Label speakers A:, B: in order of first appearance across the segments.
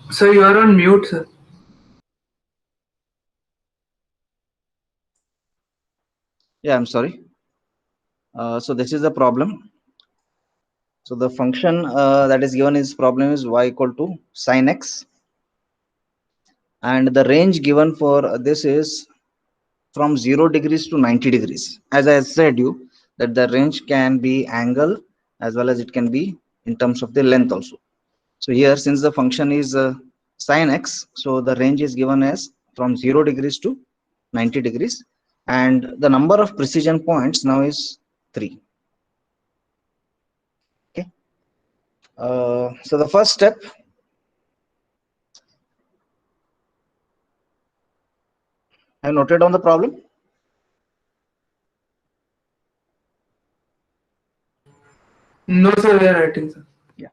A: Sir, you are on mute, sir.
B: Yeah, I'm sorry. So this is the problem. So the function that is given is problem is y equal to sine x, and the range given for this is from 0 degrees to 90 degrees. As I said you that the range can be angle as well as it can be in terms of the length also. So here since the function is sine x, so the range is given as from 0 degrees to 90 degrees, and the number of precision points now is 3. Okay. So the first step, I noted down the problem.
A: No, sir, we are writing, sir.
B: Yeah.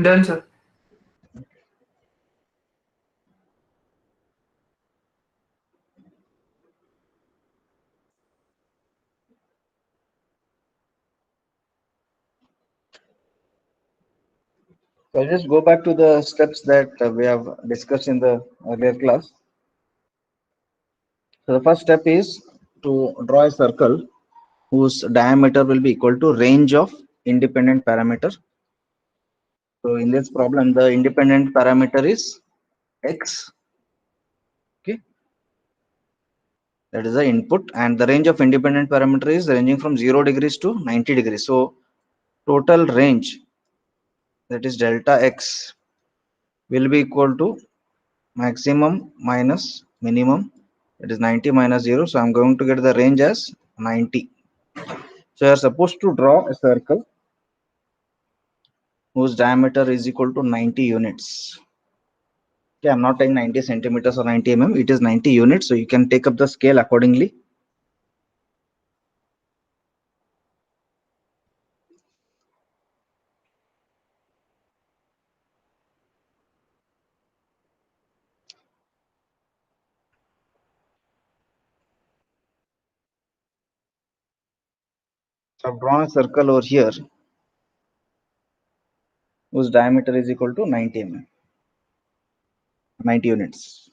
A: Done, sir.
B: So I'll just go back to the steps that we have discussed in the earlier class. So the first step is to draw a circle whose diameter will be equal to range of independent parameter. So in this problem, the independent parameter is x. Okay, that is the input, and the range of independent parameter is ranging from 0 degrees to 90 degrees. So total range, that is delta x, will be equal to maximum minus minimum, that is 90 minus 0. So I'm going to get the range as 90. So you are supposed to draw a circle whose diameter is equal to 90 units. Okay, I'm not saying 90 centimeters or 90 mm, it is 90 units. So you can take up the scale accordingly. So I've drawn a circle over here whose diameter is equal to 90 mm, 90 units.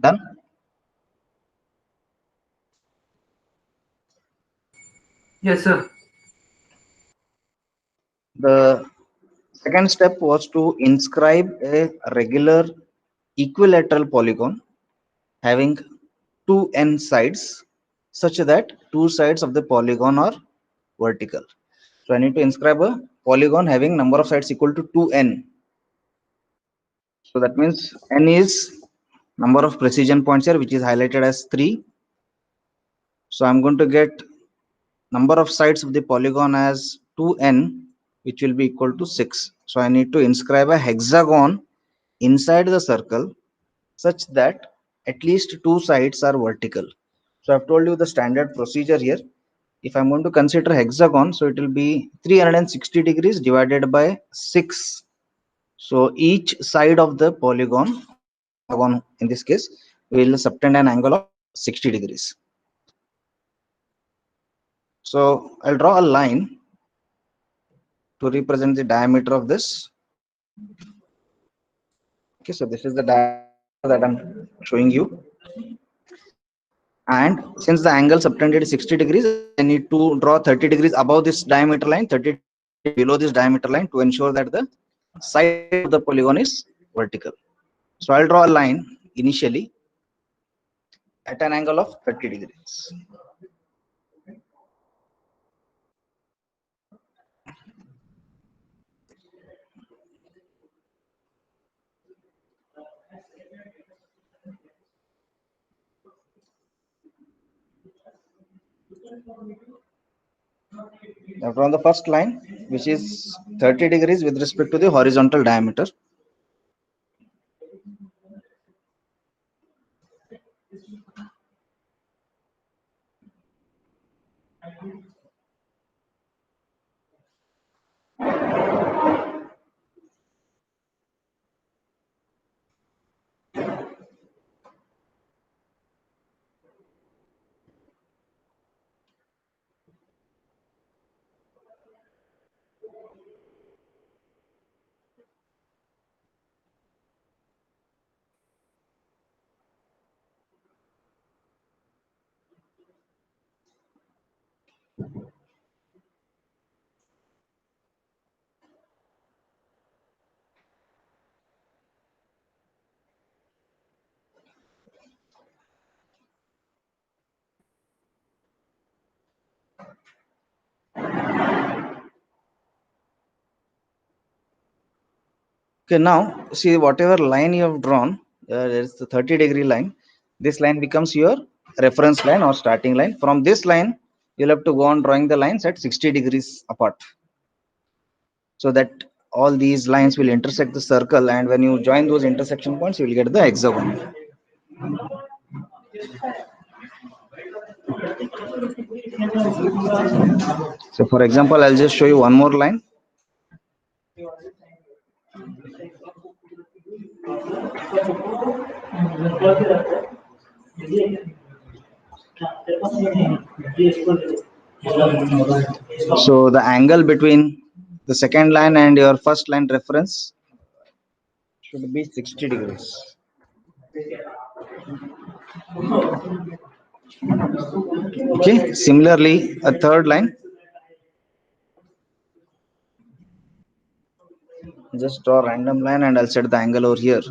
B: Done.
A: Yes, sir.
B: The second step was to inscribe a regular equilateral polygon having two n sides such that two sides of the polygon are vertical. So I need to inscribe a polygon having number of sides equal to 2n. So that means n is number of precision points here, which is highlighted as 3. So I'm going to get number of sides of the polygon as 2n, which will be equal to 6. So I need to inscribe a hexagon inside the circle such that at least two sides are vertical. So I've told you the standard procedure here. If I'm going to consider hexagon, so it will be 360 degrees divided by 6. So each side of the polygon, hexagon in this case, will subtend an angle of 60 degrees. So I'll draw a line to represent the diameter of this. Okay, so this is the diameter that I'm showing you. And since the angle subtended is 60 degrees, I need to draw 30 degrees above this diameter line, 30 below this diameter line, to ensure that the side of the polygon is vertical. So I'll draw a line initially at an angle of 30 degrees. Now draw the first line, which is 30 degrees with respect to the horizontal diameter. Okay, now see whatever line you have drawn, there's the 30-degree line. This line becomes your reference line or starting line. From this line, you'll have to go on drawing the lines at 60 degrees apart, so that all these lines will intersect the circle, and when you join those intersection points, you will get the hexagon. So for example, I'll just show you one more line. So the angle between the second line and your first line reference should be 60 degrees. Okay, similarly, a third line, just draw a random line and I'll set the angle over here.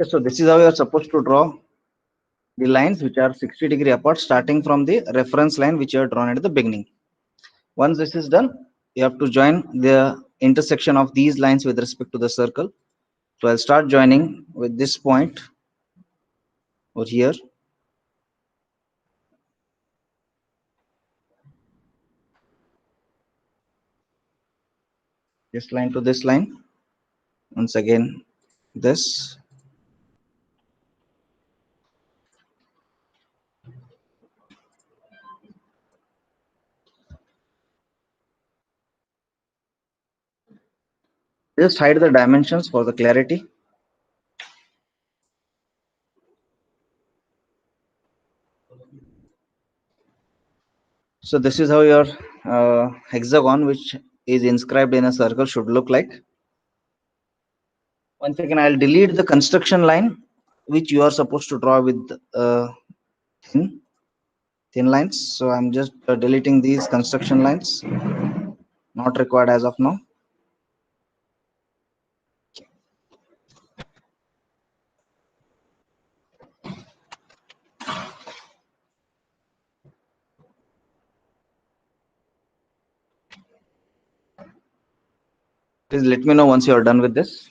B: So this is how you are supposed to draw the lines which are 60 degree apart, starting from the reference line which you have drawn at the beginning. Once this is done, you have to join the intersection of these lines with respect to the circle. So I'll start joining with this point over here. This line to this line. Once again, this. Just hide the dimensions for the clarity. So this is how your hexagon, which is inscribed in a circle, should look like. Once again, I'll delete the construction line, which you are supposed to draw with thin, thin lines. So I'm just deleting these construction lines, not required as of now. Please let me know once you are done with this.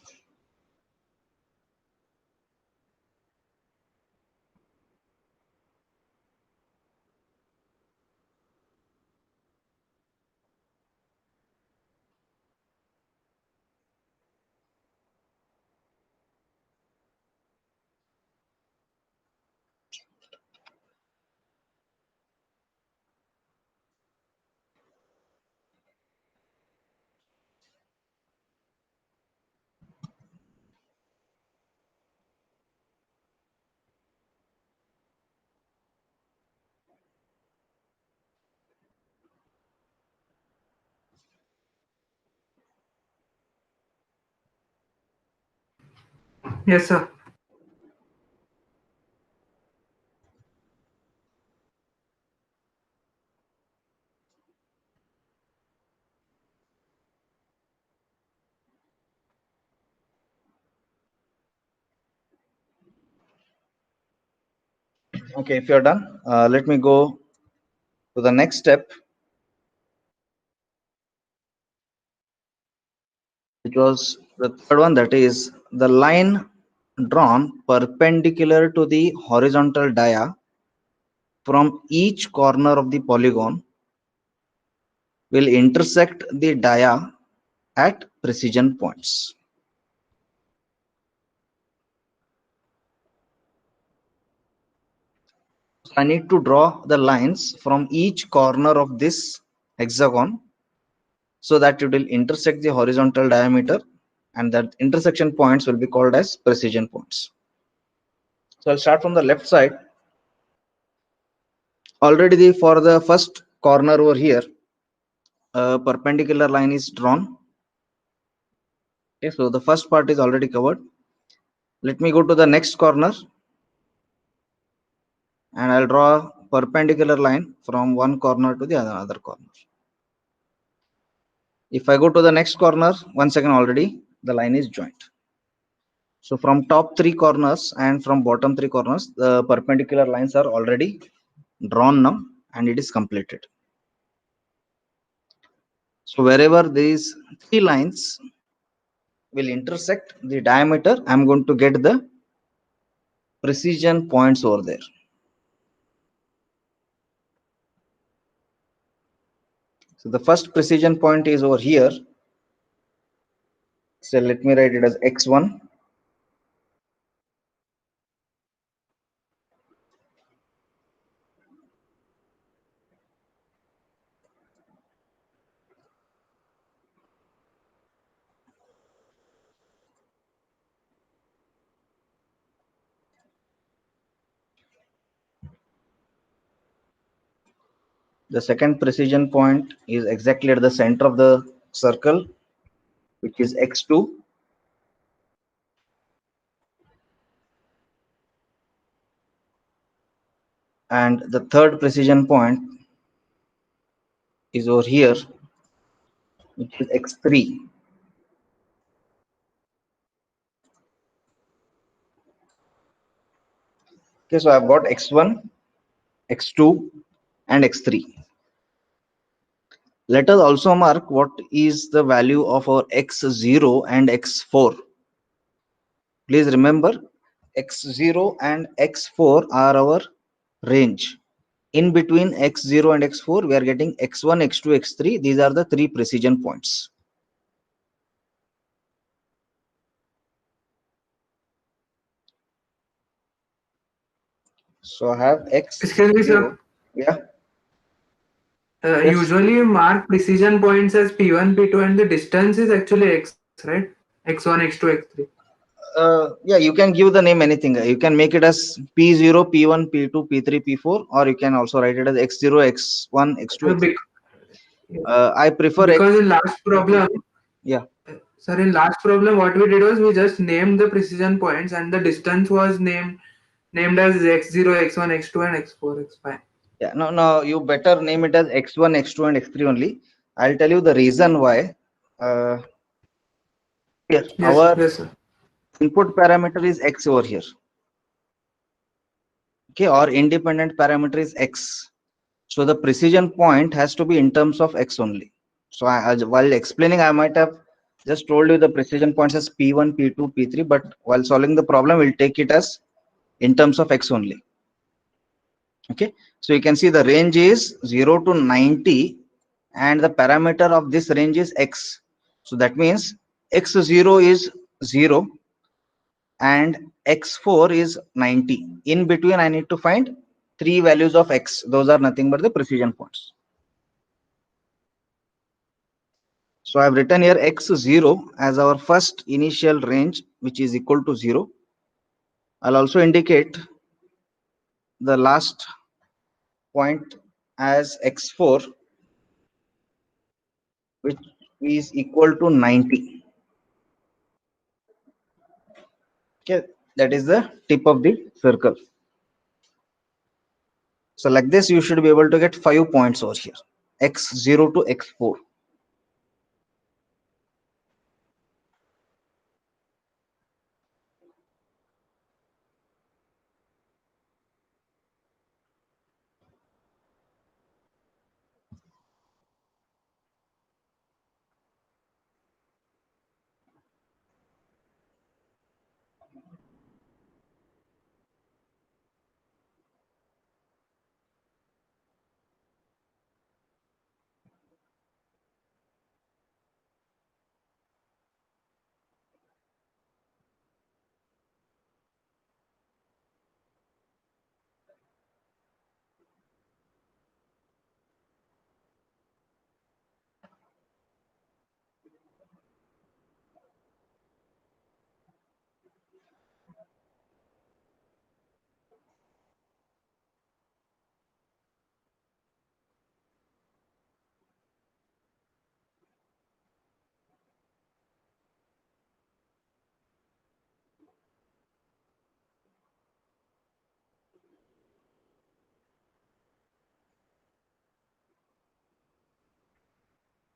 A: Yes, sir.
B: Okay, if you're done, let me go to the next step, which was the third one, that is the line drawn perpendicular to the horizontal dia from each corner of the polygon will intersect the dia at precision points. So I need to draw the lines from each corner of this hexagon so that it will intersect the horizontal diameter, and that intersection points will be called as precision points. So I'll start from the left side. Already for the first corner over here, a perpendicular line is drawn. Okay, so the first part is already covered. Let me go to the next corner and I'll draw a perpendicular line from one corner to the other corner. If I go to the next corner, once again already the line is joined. So from top three corners and from bottom three corners, the perpendicular lines are already drawn now and it is completed. So wherever these three lines will intersect the diameter, I'm going to get the precision points over there. So the first precision point is over here. So let me write it as x1. The second precision point is exactly at the center of the circle, which is x2. And the third precision point is over here, which is x3. Okay, so I've got x1, x2, and x3. Let us also mark what is the value of our x0 and x4. Please remember, x0 and x4 are our range. In between x0 and x4, we are getting x1, x2, x3. These are the three precision points. So I have
A: Excuse me,
B: x0.
A: sir.
B: Yeah. Yes.
A: Usually you mark precision points as P1, P2, and the distance is actually X, right? X1, X2, X3.
B: Yeah, you can give the name anything. You can make it as P0, P1, P2, P3, P4, or you can also write it as X0, X1, X2,
A: Sir,
B: X3. I prefer X.
A: because in last problem,
B: Yeah,
A: sir, in last problem, what we did was we just named the precision points and the distance was named as x0, x1, x2, and x4, x5.
B: yeah. No, no, you better name it as X1, X2, and X3 only. I'll tell you the reason why. Uh, Here,
A: Yes,
B: our
A: yes, sir.
B: input parameter is X over here. Okay, our independent parameter is X. So the precision point has to be in terms of X only. So while explaining, I might have just told you the precision points as P1, P2, P3, but while solving the problem, we'll take it as in terms of X only. Okay, so you can see the range is 0 to 90 and the parameter of this range is X. So that means X0 is 0 and X4 is 90. In between, I need to find three values of X. Those are nothing but the precision points. So I've written here X0 as our first initial range, which is equal to 0. I'll also indicate the last point as X4, which is equal to 90. Okay, that is the tip of the circle. So like this, you should be able to get 5 points over here, X0 to X4.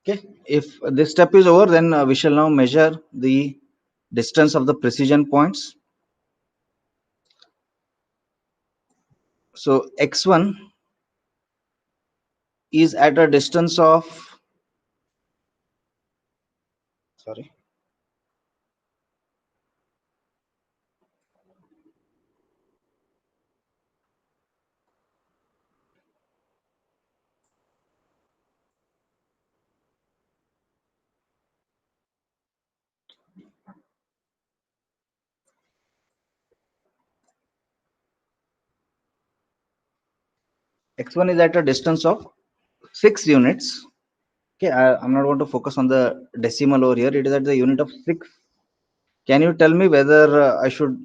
B: Okay, if this step is over, then we shall now measure the distance of the precision points. So X1 is at a distance of, sorry, X1 is at a distance of 6 units. Okay, I'm not going to focus on the decimal over here. It is at the unit of 6. Can you tell me whether I should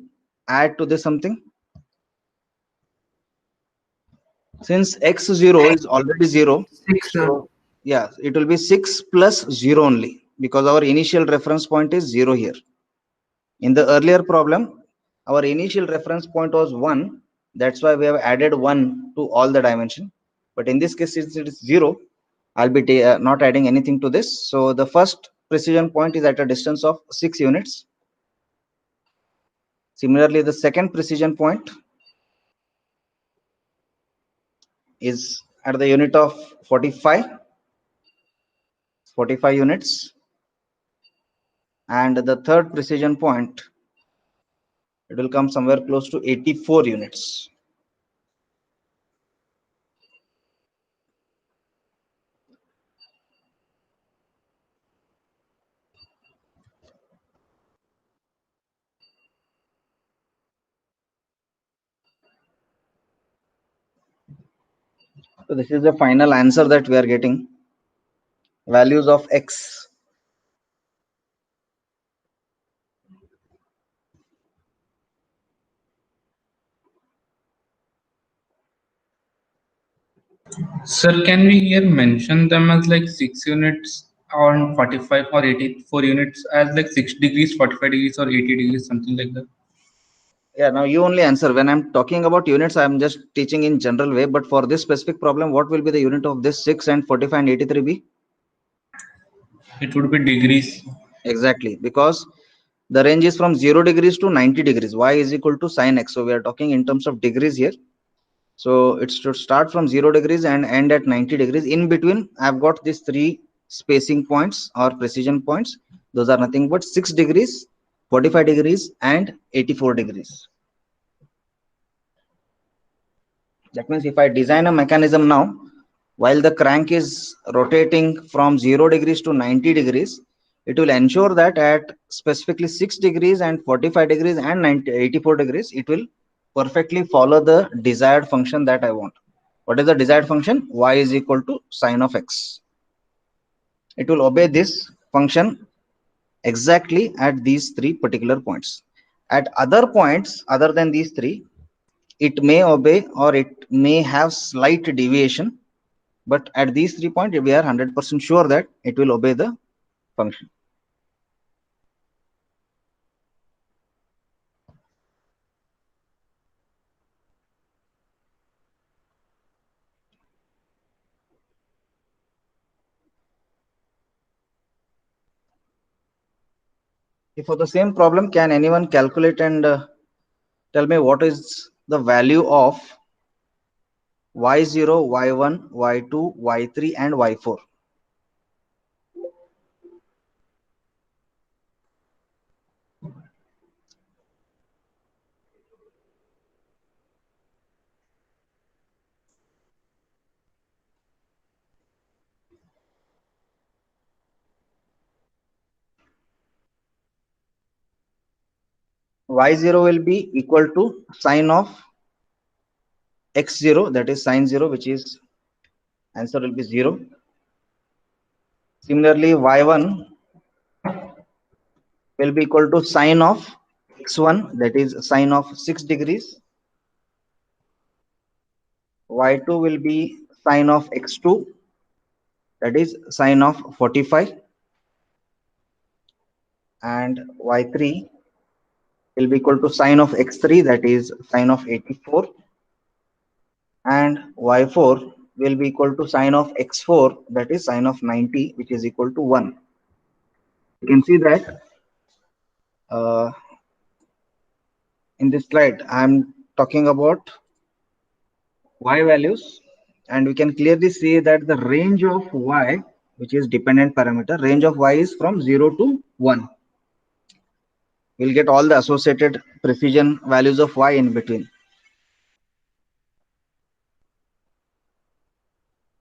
B: add to this something? Since X0 is already 0,
A: 6, sir.
B: so yeah, it will be 6 plus 0 only because our initial reference point is 0 here. In the earlier problem, our initial reference point was 1. That's why we have added 1 to all the dimension. But in this case, since it is 0, I'll be not adding anything to this. So the first precision point is at a distance of 6 units. Similarly, the second precision point is at the unit of 45 units. And the third precision point, it will come somewhere close to 84 units. So this is the final answer that we are getting. Values of X.
C: Sir, can we here mention them as like 6 units on 45 or 84 units as like 6 degrees, 45 degrees, or 80 degrees, something like that?
B: Yeah, now you only answer. When I'm talking about units, I'm just teaching in general way. But for this specific problem, what will be the unit of this 6 and 45 and 83 be?
C: It would be degrees.
B: Exactly, because the range is from 0 degrees to 90 degrees. Y is equal to sine x. So we are talking in terms of degrees here. So it should start from 0 degrees and end at 90 degrees. In between, I've got these three spacing points or precision points. Those are nothing but 6 degrees, 45 degrees, and 84 degrees. That means if I design a mechanism now, while the crank is rotating from 0 degrees to 90 degrees, it will ensure that at specifically 6 degrees and 45 degrees and 84 degrees, it will perfectly follow the desired function that I want. What is the desired function? Y is equal to sine of x. It will obey this function exactly at these three particular points. At other points other than these three, it may obey or it may have slight deviation, but at these 3 points we are 100% sure that it will obey the function. If for the same problem, can anyone calculate and tell me what is the value of y0, y1, y2, y3 and y4? Y0 will be equal to sine of x0, that is sine 0, which is answer will be 0. Similarly, y1 will be equal to sine of x1, that is sine of 6 degrees. Y2 will be sine of x2, that is sine of 45, and y3 will be equal to sine of x3, that is sine of 84, and y4 will be equal to sine of x4, that is sine of 90, which is equal to 1. You can see that uh, in this slide I'm talking about y values, and we can clearly see that the range of y, which is dependent parameter, range of y is from 0 to 1. We'll get all the associated precision values of y in between.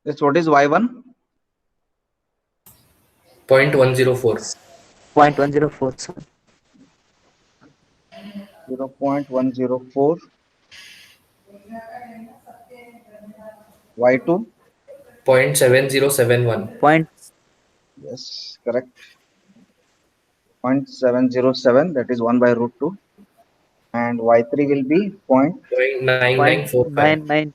B: That's what is y1?
D: 0.104.
E: 0.104, sir.
B: 0.104. Y2?
D: 0.7071.
E: Point
B: Yes, correct. 0.707, that is 1 by root 2. And y3 will be point.
D: 0.9945.
E: 0.99.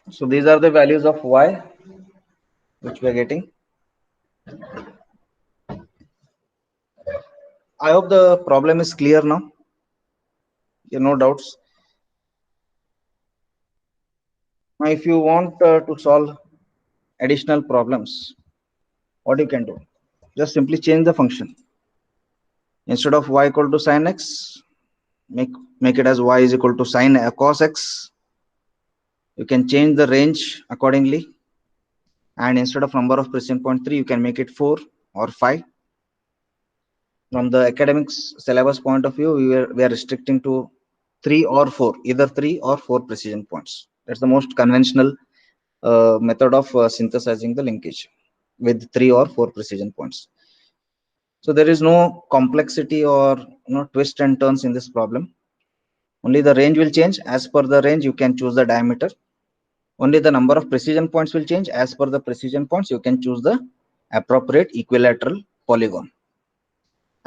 B: So these are the values of y which we are getting. I hope the problem is clear now. No doubts. Now, if you want to solve additional problems, what you can do? Just simply change the function. Instead of y equal to sine x, make it as y is equal to sine cos x. You can change the range accordingly, and instead of number of precision point 3, you can make it 4 or 5. From the academics syllabus point of view, we are restricting to 3 or 4, either 3 or 4 precision points. That's the most conventional method of synthesizing the linkage, with 3 or 4 precision points. So there is no complexity or twist and turns in this problem. Only the range will change. As per the range, you can choose the diameter. Only the number of precision points will change. As per the precision points, you can choose the appropriate equilateral polygon.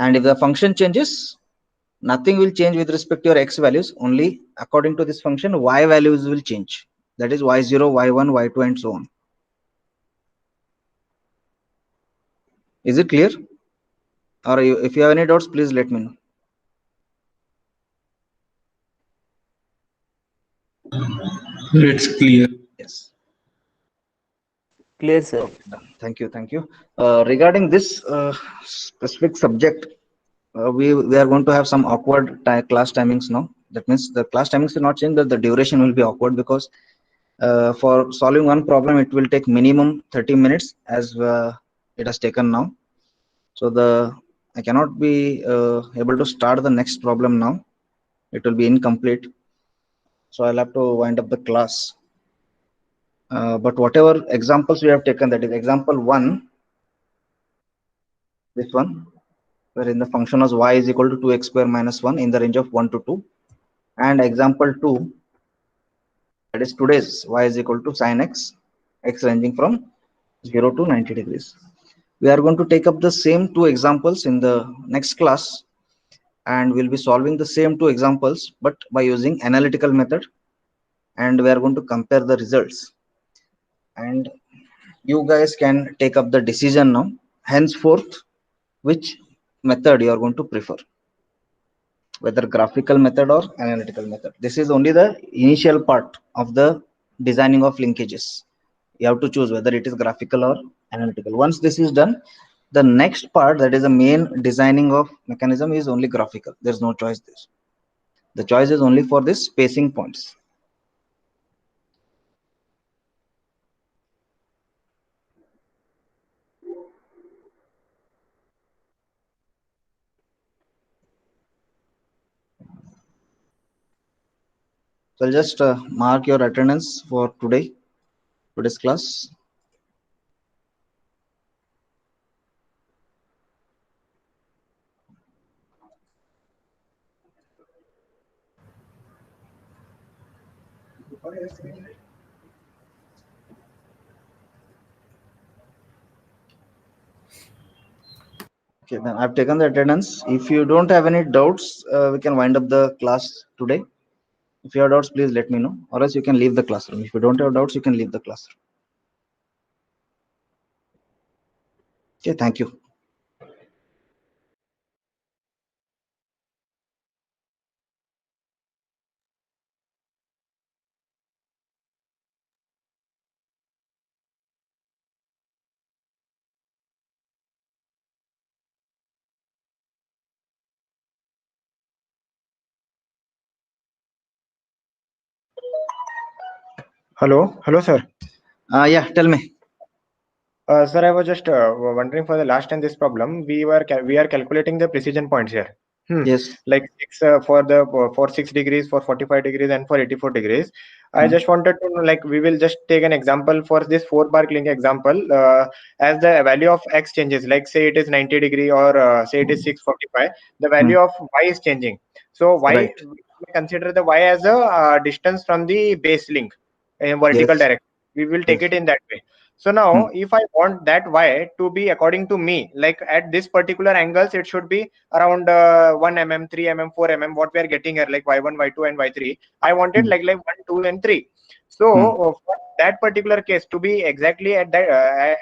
B: And if the function changes, nothing will change with respect to your x values. Only according to this function, y values will change. That is y0, y1, y2, and so on. Is it clear? Or if you have any doubts, please let me know.
C: It's clear.
B: Yes.
E: Clear, sir.
B: Okay, done. Thank you. Thank you. Regarding this specific subject, we are going to have some awkward class timings now. That means the class timings will not change, but the duration will be awkward, because for solving one problem, it will take minimum 30 minutes as it has taken now. So I cannot be able to start the next problem now. It will be incomplete. So I'll have to wind up the class. But whatever examples we have taken, that is example 1, this one, wherein the function was y is equal to 2x square minus 1 in the range of 1 to 2, and example 2, that is today's y is equal to sin x ranging from 0 to 90 degrees. We are going to take up the same two examples in the next class, and we'll be solving the same two examples but by using analytical method, and we are going to compare the results, and you guys can take up the decision now henceforth which method you are going to prefer, whether graphical method or analytical method. This is only the initial part of the designing of linkages. You have to choose whether it is graphical or analytical. Once this is done, the next part, that is the main designing of mechanism, is only graphical. There's no choice there. The choice is only for this spacing points. So I'll just mark your attendance for today's class. Okay, then I've taken the attendance. If you don't have any doubts, we can wind up the class today. If you have doubts, please let me know, or else you can leave the classroom. If you don't have doubts, you can leave the classroom. Okay, thank you.
F: Hello, sir.
B: Yeah, tell me.
F: Sir, I was just wondering, for the last time this problem, we are calculating the precision points here.
B: Yes.
F: Like 6 for 6 degrees, for 45 degrees, and for 84 degrees. I just wanted to know, like, we will just take an example for this 4-bar link example. As the value of x changes, like say it is 90 degree, or say it is 645, the value of y is changing. So y,
B: Right.
F: we consider the y as a distance from the base link in vertical
B: Yes.
F: direction. We will take
B: Yes.
F: it in that way. So now, if I want that y to be according to me, like at this particular angles, it should be around 1 mm, 3 mm, 4 mm, what we are getting here, like y1, y2, and y3. I want it like 1, 2, and 3. So for that particular case, to be exactly at that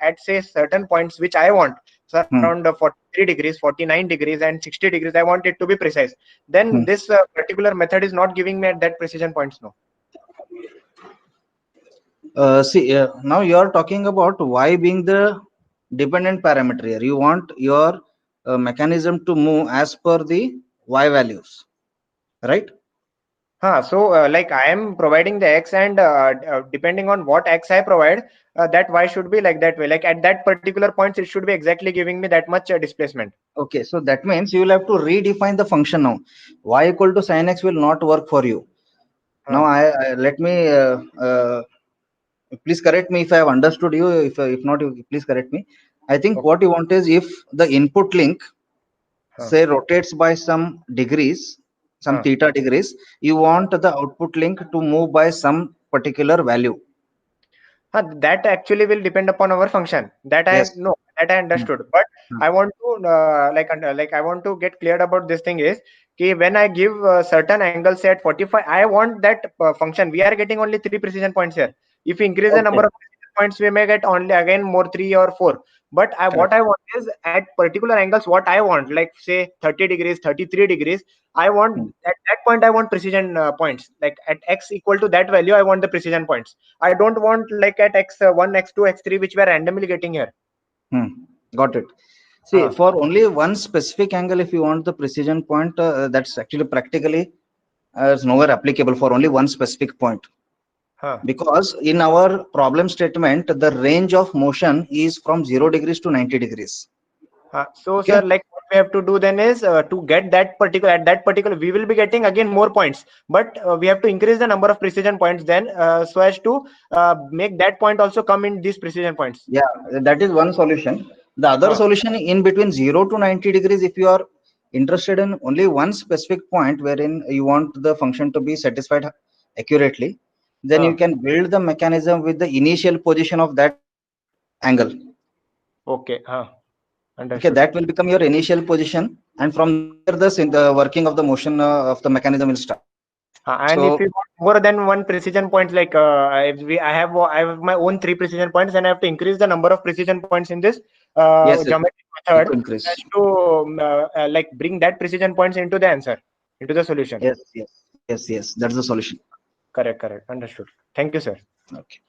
F: at say certain points which I want, so around 43 degrees, 49 degrees, and 60 degrees, I want it to be precise. Then this particular method is not giving me at that precision points. No.
B: See, now you are talking about y being the dependent parameter here. You want your mechanism to move as per the y values, right?
F: So like I am providing the x, and depending on what x I provide, that y should be like that way. Like at that particular points, it should be exactly giving me that much displacement.
B: Okay, so that means you will have to redefine the function now. Y equal to sin x will not work for you. Now, let me please correct me if I have understood you. If not, you please correct me. I think what you want is, if the input link say rotates by some degrees, some theta degrees, you want the output link to move by some particular value.
F: That actually will depend upon our function. That I
B: Yes.
F: know, that I understood. But I want to I want to get cleared about this thing is when I give certain angles at 45, I want that function. We are getting only 3 precision points here. If we increase the number of precision points, we may get only again more 3 or 4. But what I want is at particular angles, what I want, like say 30 degrees, 33 degrees, I want at that point, I want precision points. Like at x equal to that value, I want the precision points. I don't want like at x1, x2, x3, which we are randomly getting here.
B: Got it. See, for only one specific angle, if you want the precision point, that's actually practically is nowhere applicable for only one specific point. Because in our problem statement, the range of motion is from 0 degrees to 90 degrees.
F: So, sir, like what we have to do then is to get that particular, we will be getting again more points, but we have to increase the number of precision points then so as to make that point also come in these precision points.
B: Yeah, that is one solution. The other solution in between 0 to 90 degrees, if you are interested in only one specific point wherein you want the function to be satisfied accurately, then you can build the mechanism with the initial position of that angle.
F: Okay.
B: Okay, that will become your initial position, and from there the working of the motion of the mechanism will start.
F: And if you want more than one precision point, like I have my own 3 precision points, and I have to increase the number of precision points in this geometric method as to like bring that precision points into the answer, into the solution.
B: Yes, that's the solution.
F: Correct. Understood. Thank you, sir.
B: Okay.